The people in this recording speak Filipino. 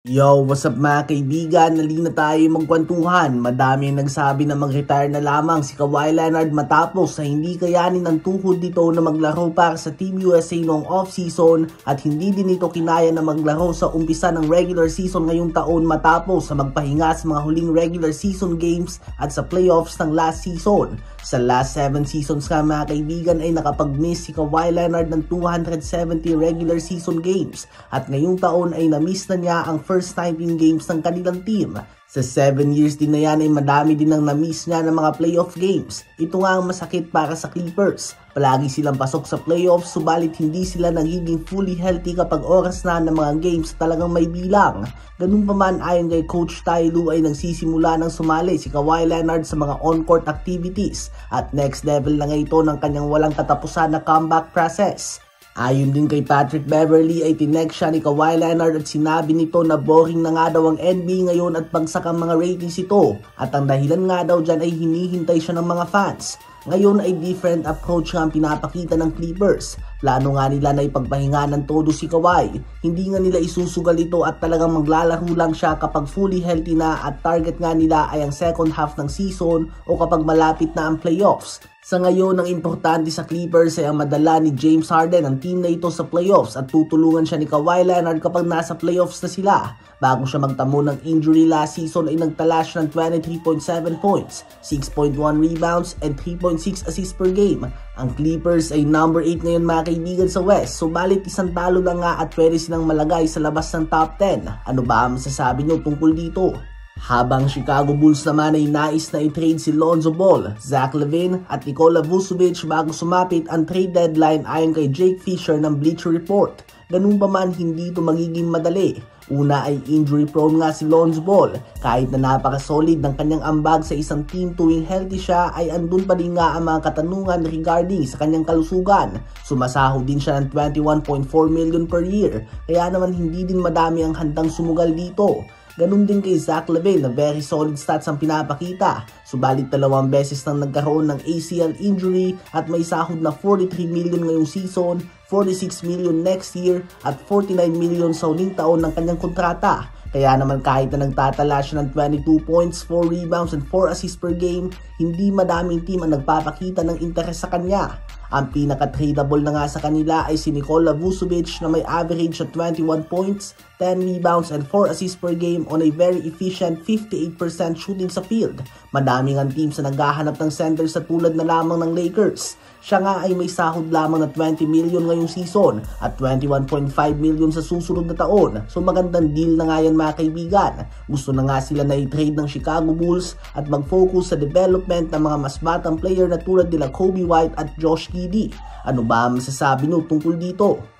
Yo, what's up mga kaibigan? Nali na tayo magkwentuhan. Madami ang nagsabi na mag-retire na lamang si Kawhi Leonard matapos sa hindi kayanin ng tuhod nito na maglaro para sa Team USA noong off-season at hindi din ito kinaya na maglaro sa umpisa ng regular season ngayong taon matapos sa magpahinga sa mga huling regular season games at sa playoffs ng last season. Sa last 7 seasons nga mga kaibigan ay nakapag-miss si Kawhi Leonard ng 270 regular season games at ngayong taon ay na-miss na niya ang first 19 games ng kanilang team. Sa 7 years din na yan ay madami din ang na-miss niya ng mga playoff games. Ito nga ang masakit para sa Clippers. Palagi silang pasok sa playoffs subalit hindi sila nagiging fully healthy kapag oras na ng mga games talagang may bilang. Ganun pa man ayon kay Coach Ty Lue ay nagsisimula ng sumali si Kawhi Leonard sa mga on-court activities at next level na nga ito ng kanyang walang katapusan na comeback process. Ayon din kay Patrick Beverley ay tinext siya ni Kawhi Leonard at sinabi nito na boring na nga daw ang NBA ngayon at bagsak ang mga ratings ito at ang dahilan nga daw dyan ay hinihintay siya ng mga fans. Ngayon ay different approach nga ang pinapakita ng Clippers. Plano nga nila na ipagpahinga ng todo si Kawhi. Hindi nga nila isusugal ito at talagang maglalaro lang siya kapag fully healthy na at target nga nila ay ang second half ng season o kapag malapit na ang playoffs. Sa ngayon, ang importante sa Clippers ay ang madala ni James Harden ang team na ito sa playoffs at tutulungan siya ni Kawhi Leonard kapag nasa playoffs na sila. Bago siya magtamo ng injury last season ay nagtala siya ng 23.7 points, 6.1 rebounds, and 3.6 assists per game. Ang Clippers ay number 8 ngayon mga kaibigan sa West, subalit isang talo lang nga at pwede silang malagay sa labas ng top 10. Ano ba ang masasabi niyo tungkol dito? Habang Chicago Bulls naman ay nais na i-trade si Lonzo Ball, Zach LaVine at Nikola Vucevic bago sumapit ang trade deadline ayon kay Jake Fisher ng Bleacher Report. Ganun pa man hindi ito magiging madali. Una ay injury prone nga si Lonzo Ball. Kahit na napaka-solid ng kanyang ambag sa isang team tuwing healthy siya ay andun pa din nga ang mga katanungan regarding sa kanyang kalusugan. Sumasahod din siya ng 21.4 million per year kaya naman hindi din madami ang handang sumugal dito. Ganun din kay Zach LaVine na very solid stats ang pinapakita. Subalit 2 beses nang nagkaroon ng ACL injury at may sahod na 43 million ngayong season, 46 million next year at 49 million sa huling taon ng kanyang kontrata. Kaya naman kahit na nagtatala siya ng 22 points, 4 rebounds and 4 assists per game, hindi madaming team ang nagpapakita ng interes sa kanya. Ang pinaka-tradable na nga sa kanila ay si Nikola Vucevic na may average na 21 points, 10 rebounds and 4 assists per game on a very efficient 58% shooting sa field. Madaming ang team sa naghahanap ng center sa tulad na lamang ng Lakers. Siya nga ay may sahod lamang na 20 million ngayong season at 21.5 million sa susunod na taon. So magandang deal na nga yan mga kaibigan. Gusto na nga sila na i-trade ng Chicago Bulls at mag-focus sa development ng mga mas batang player na tulad nila Kobe White at Josh Giddey. Ano ba ang masasabi nyo tungkol dito?